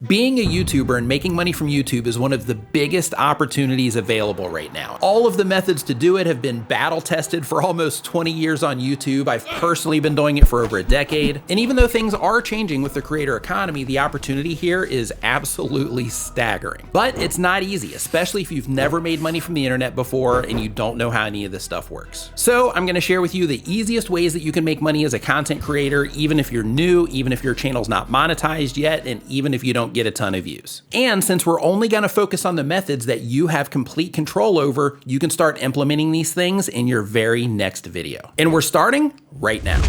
Being a YouTuber and making money from YouTube is one of the biggest opportunities available right now. All of the methods to do it have been battle tested for almost 20 years on YouTube. I've personally been doing it for over a decade. And even though things are changing with the creator economy, the opportunity here is absolutely staggering. But it's not easy, especially if you've never made money from the internet before and you don't know how any of this stuff works. So I'm gonna share with you the easiest ways that you can make money as a content creator, even if you're new, even if your channel's not monetized yet, and even if you don't get a ton of views. And since we're only gonna focus on the methods that you have complete control over, you can start implementing these things in your very next video. And we're starting right now.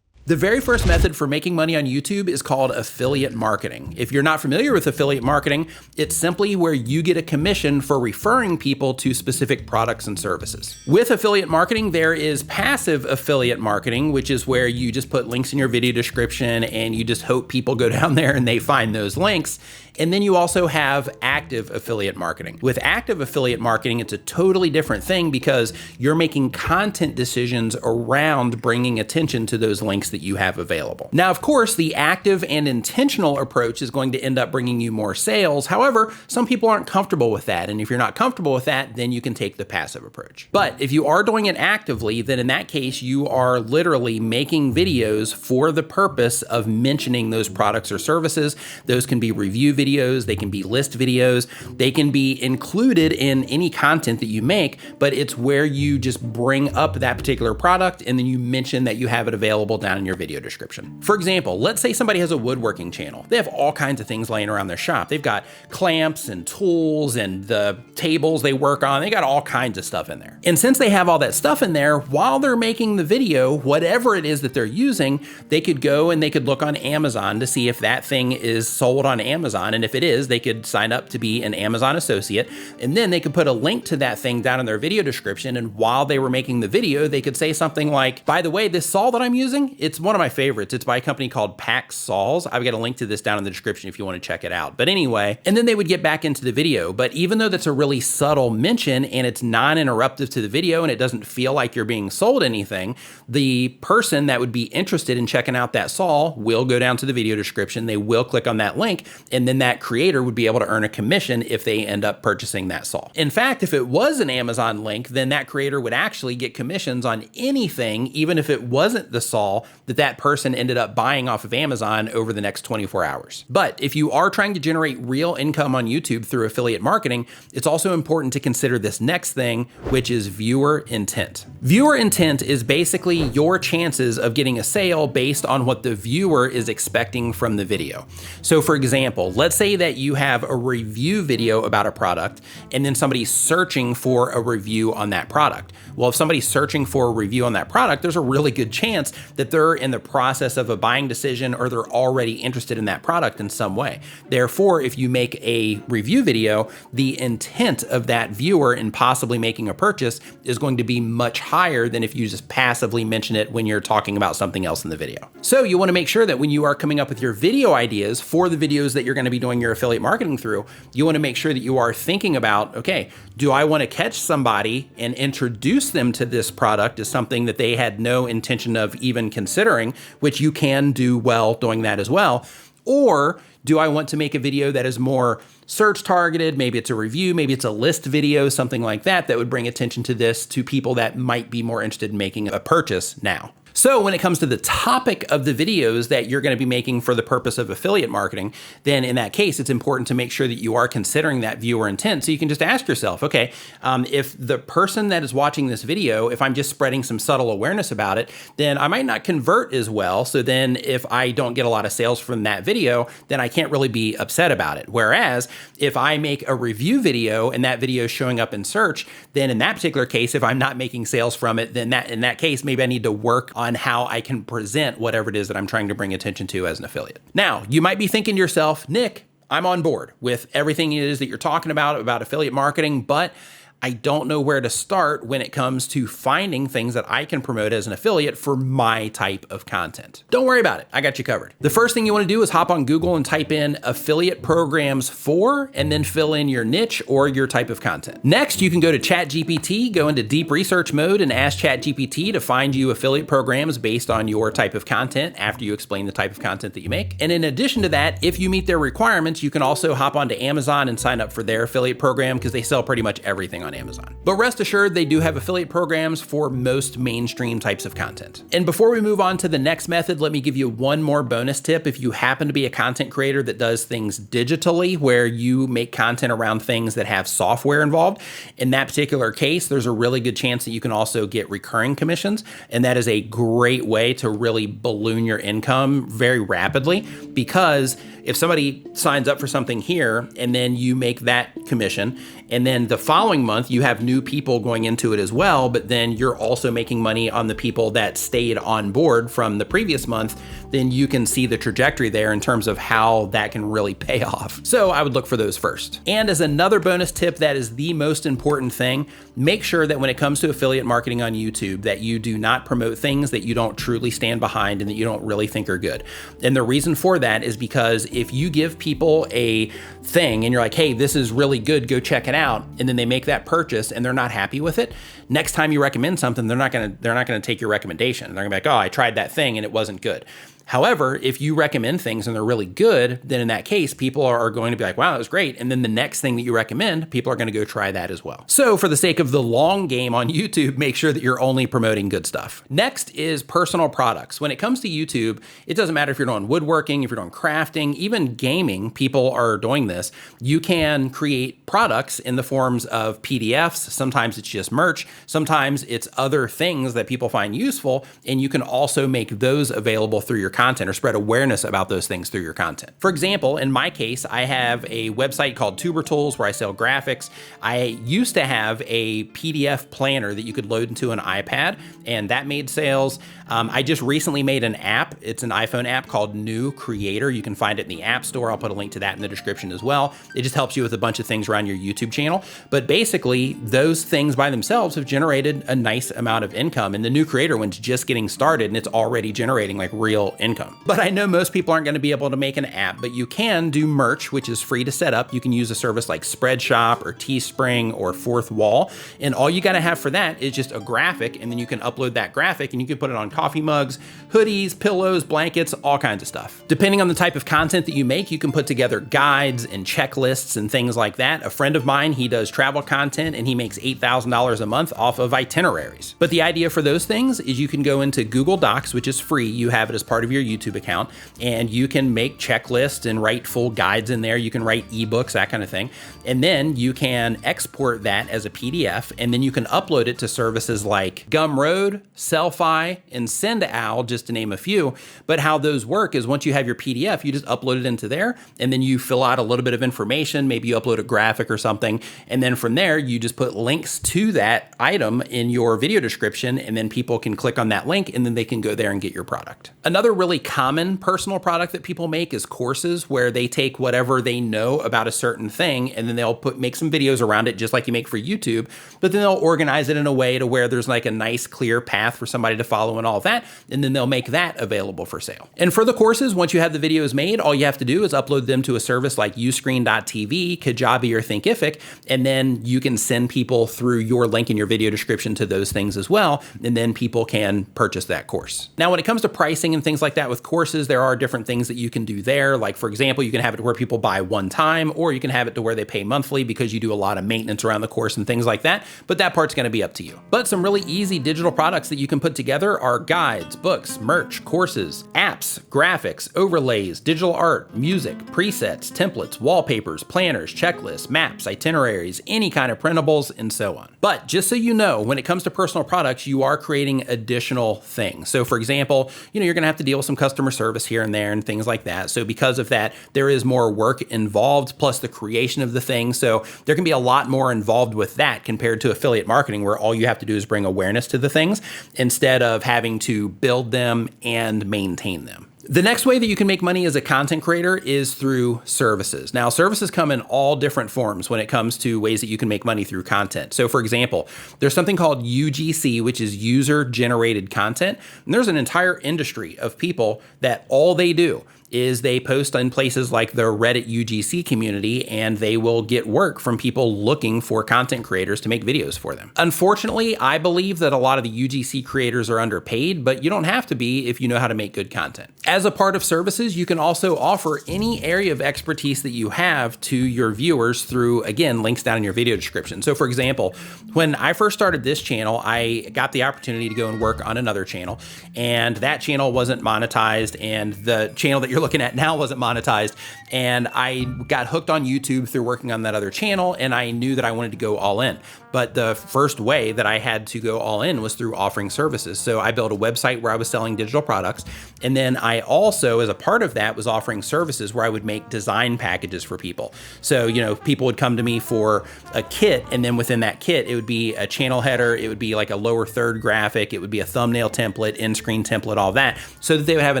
The very first method for making money on YouTube is called affiliate marketing. If you're not familiar with affiliate marketing, it's simply where you get a commission for referring people to specific products and services. With affiliate marketing, there is passive affiliate marketing, which is where you just put links in your video description and you just hope people go down there and they find those links. And then you also have active affiliate marketing. With active affiliate marketing, it's a totally different thing because you're making content decisions around bringing attention to those links that you have available. Now, of course, the active and intentional approach is going to end up bringing you more sales. However, some people aren't comfortable with that. And if you're not comfortable with that, then you can take the passive approach. But if you are doing it actively, then in that case, you are literally making videos for the purpose of mentioning those products or services. Those can be review videos, they can be list videos, they can be included in any content that you make, but it's where you just bring up that particular product and then you mention that you have it available down in your video description. For example, let's say somebody has a woodworking channel. They have all kinds of things laying around their shop. They've got clamps and tools and the tables they work on. They got all kinds of stuff in there. And since they have all that stuff in there, while they're making the video, whatever it is that they're using, they could go and they could look on Amazon to see if that thing is sold on Amazon. And if it is, they could sign up to be an Amazon associate, and then they could put a link to that thing down in their video description. And while they were making the video, they could say something like, by the way, this saw that I'm using, it's one of my favorites. It's by a company called Pax Saws. I've got a link to this down in the description if you want to check it out. But anyway, and then they would get back into the video. But even though that's a really subtle mention and it's non-interruptive to the video and it doesn't feel like you're being sold anything, the person that would be interested in checking out that saw will go down to the video description. They will click on that link, and then that creator would be able to earn a commission if they end up purchasing that saw. In fact, if it was an Amazon link, then that creator would actually get commissions on anything, even if it wasn't the saw that that person ended up buying off of Amazon over the next 24 hours. But if you are trying to generate real income on YouTube through affiliate marketing, it's also important to consider this next thing, which is viewer intent. Viewer intent is basically your chances of getting a sale based on what the viewer is expecting from the video. So for example, let's say that you have a review video about a product and then somebody's searching for a review on that product. Well, if somebody's searching for a review on that product, there's a really good chance that they're in the process of a buying decision or they're already interested in that product in some way. Therefore, if you make a review video, the intent of that viewer in possibly making a purchase is going to be much higher than if you just passively mention it when you're talking about something else in the video. So you want to make sure that when you are coming up with your video ideas for the videos that you're going to be doing your affiliate marketing through, you want to make sure that you are thinking about, okay, do I want to catch somebody and introduce them to this product as something that they had no intention of even considering, which you can do well doing that as well? Or do I want to make a video that is more search targeted? Maybe it's a review, maybe it's a list video, something like that, that would bring attention to this to people that might be more interested in making a purchase now. So when it comes to the topic of the videos that you're going to be making for the purpose of affiliate marketing, then in that case, it's important to make sure that you are considering that viewer intent. So you can just ask yourself, okay, if the person that is watching this video, if I'm just spreading some subtle awareness about it, then I might not convert as well. So then if I don't get a lot of sales from that video, then I can't really be upset about it. Whereas if I make a review video and that video is showing up in search, then in that particular case, if I'm not making sales from it, then in that case, maybe I need to work on how I can present whatever it is that I'm trying to bring attention to as an affiliate. Now, you might be thinking to yourself, Nick, I'm on board with everything it is that you're talking about affiliate marketing, but I don't know where to start when it comes to finding things that I can promote as an affiliate for my type of content. Don't worry about it. I got you covered. The first thing you want to do is hop on Google and type in affiliate programs for, and then fill in your niche or your type of content. Next, you can go to ChatGPT, go into deep research mode and ask ChatGPT to find you affiliate programs based on your type of content after you explain the type of content that you make. And in addition to that, if you meet their requirements, you can also hop onto Amazon and sign up for their affiliate program because they sell pretty much everything on Amazon. But rest assured, they do have affiliate programs for most mainstream types of content. And before we move on to the next method, let me give you one more bonus tip. If you happen to be a content creator that does things digitally, where you make content around things that have software involved, in that particular case, there's a really good chance that you can also get recurring commissions. And that is a great way to really balloon your income very rapidly, because if somebody signs up for something here and then you make that commission, and then the following month you have new people going into it as well, but then you're also making money on the people that stayed on board from the previous month, then you can see the trajectory there in terms of how that can really pay off. So I would look for those first. And as another bonus tip, that is the most important thing, make sure that when it comes to affiliate marketing on YouTube, that you do not promote things that you don't truly stand behind and that you don't really think are good. And the reason for that is because if you give people a thing and you're like, hey, this is really good, go check it out, and then they make that purchase and they're not happy with it, next time you recommend something, they're not gonna take your recommendation. They're gonna be like, oh, I tried that thing and it wasn't good. However, if you recommend things and they're really good, then in that case, people are going to be like, wow, that was great. And then the next thing that you recommend, people are going to go try that as well. So for the sake of the long game on YouTube, make sure that you're only promoting good stuff. Next is personal products. When it comes to YouTube, it doesn't matter if you're doing woodworking, if you're doing crafting, even gaming, people are doing this. You can create products in the forms of PDFs. Sometimes it's just merch. Sometimes it's other things that people find useful. And you can also make those available through your content or spread awareness about those things through your content. For example, in my case, I have a website called Tuber Tools where I sell graphics. I used to have a PDF planner that you could load into an iPad, and that made sales. I just recently made an app. It's an iPhone app called New Creator. You can find it in the App Store. I'll put a link to that in the description as well. It just helps you with a bunch of things around your YouTube channel. But basically, those things by themselves have generated a nice amount of income. And the New Creator one's just getting started and it's already generating like real income. But I know most people aren't going to be able to make an app, but you can do merch, which is free to set up. You can use a service like Spreadshop or Teespring or Fourth Wall. And all you got to have for that is just a graphic. And then you can upload that graphic and you can put it on coffee mugs, hoodies, pillows, blankets, all kinds of stuff. Depending on the type of content that you make, you can put together guides and checklists and things like that. A friend of mine, he does travel content and he makes $8,000 a month off of itineraries. But the idea for those things is you can go into Google Docs, which is free. You have it as part of your YouTube account, and you can make checklists and write full guides in there. You can write ebooks, that kind of thing. And then you can export that as a PDF, and then you can upload it to services like Gumroad, Sellfy, and SendOwl, just to name a few. But how those work is once you have your PDF, you just upload it into there, and then you fill out a little bit of information. Maybe you upload a graphic or something. And then from there, you just put links to that item in your video description, and then people can click on that link, and then they can go there and get your product. Another really common personal product that people make is courses, where they take whatever they know about a certain thing, and then they'll make some videos around it, just like you make for YouTube, but then they'll organize it in a way to where there's like a nice clear path for somebody to follow and all of that, and then they'll make that available for sale. And for the courses, once you have the videos made, all you have to do is upload them to a service like Uscreen.tv, Kajabi, or Thinkific, and then you can send people through your link in your video description to those things as well, and then people can purchase that course. Now, when it comes to pricing and things like that with courses, there are different things that you can do there. Like, for example, you can have it to where people buy one time, or you can have it to where they pay monthly because you do a lot of maintenance around the course and things like that, but that part's gonna be up to you. But some really easy digital products that you can put together are guides, books, merch, courses, apps, graphics, overlays, digital art, music, presets, templates, wallpapers, planners, checklists, maps, itineraries, any kind of printables, and so on. But just so you know, when it comes to personal products, you are creating additional things. So for example, you're gonna have to deal with some customer service here and there and things like that. So because of that, there is more work involved, plus the creation of the thing. So there can be a lot more involved with that compared to affiliate marketing, where all you have to do is bring awareness to the things instead of having to build them and maintain them. The next way that you can make money as a content creator is through services. Now, services come in all different forms when it comes to ways that you can make money through content. So for example, there's something called UGC, which is user generated content. And there's an entire industry of people that all they do is they post in places like the Reddit UGC community, and they will get work from people looking for content creators to make videos for them. Unfortunately, I believe that a lot of the UGC creators are underpaid, but you don't have to be if you know how to make good content. As a part of services, you can also offer any area of expertise that you have to your viewers through, again, links down in your video description. So for example, when I first started this channel, I got the opportunity to go and work on another channel, and that channel wasn't monetized, and the channel that you're looking at now wasn't monetized. And I got hooked on YouTube through working on that other channel, and I knew that I wanted to go all in. But the first way that I had to go all in was through offering services. So I built a website where I was selling digital products. And then I also, as a part of that, was offering services where I would make design packages for people. So, you know, people would come to me for a kit, and then within that kit, it would be a channel header, it would be like a lower third graphic, it would be a thumbnail template, end screen template, all that, so that they would have a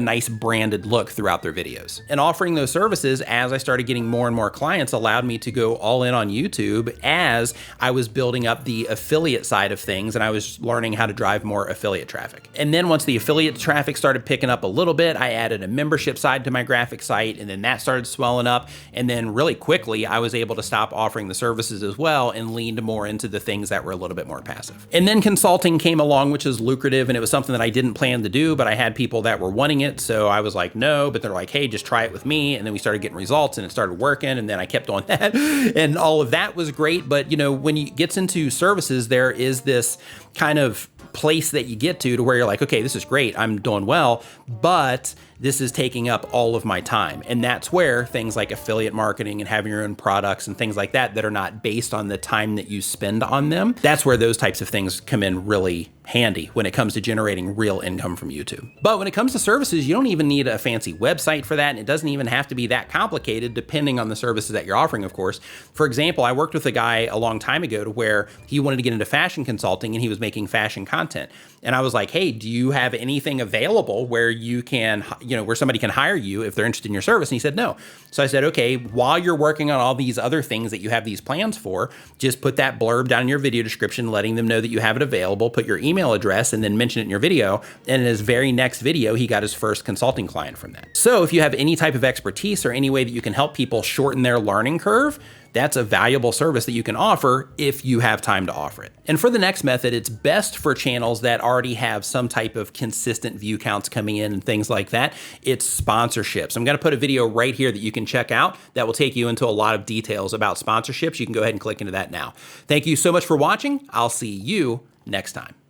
nice branded look throughout their videos. And offering those services, as I started getting more and more clients, allowed me to go all in on YouTube as I was building up the affiliate side of things, and I was learning how to drive more affiliate traffic. And then once the affiliate traffic started picking up a little bit, I added a membership side to my graphic site, and then that started swelling up. And then really quickly, I was able to stop offering the services as well and leaned more into the things that were a little bit more passive. And then consulting came along, which is lucrative, and it was something that I didn't plan to do, but I had people that were wanting it. So I was like, no, but they're like, hey, just try it with me. And then we started getting results, and it started working. And then I kept on that, and all of that was great. But you know, when it gets into services, there is this kind of place that you get to where you're like, okay, this is great, I'm doing well, but this is taking up all of my time. And that's where things like affiliate marketing and having your own products and things like that are not based on the time that you spend on them, that's where those types of things come in really handy when it comes to generating real income from YouTube. But when it comes to services, you don't even need a fancy website for that, and it doesn't even have to be that complicated depending on the services that you're offering, of course. For example, I worked with a guy a long time ago to where he wanted to get into fashion consulting, and he was making fashion content. And I was like, hey, do you have anything available where you can, you know, where somebody can hire you if they're interested in your service? And he said, no. So I said, okay, while you're working on all these other things that you have these plans for, just put that blurb down in your video description, letting them know that you have it available, put your email address, and then mention it in your video. And in his very next video, he got his first consulting client from that. So if you have any type of expertise or any way that you can help people shorten their learning curve, that's a valuable service that you can offer if you have time to offer it. And for the next method, it's best for channels that already have some type of consistent view counts coming in and things like that. It's sponsorships. I'm gonna put a video right here that you can check out that will take you into a lot of details about sponsorships. You can go ahead and click into that now. Thank you so much for watching. I'll see you next time.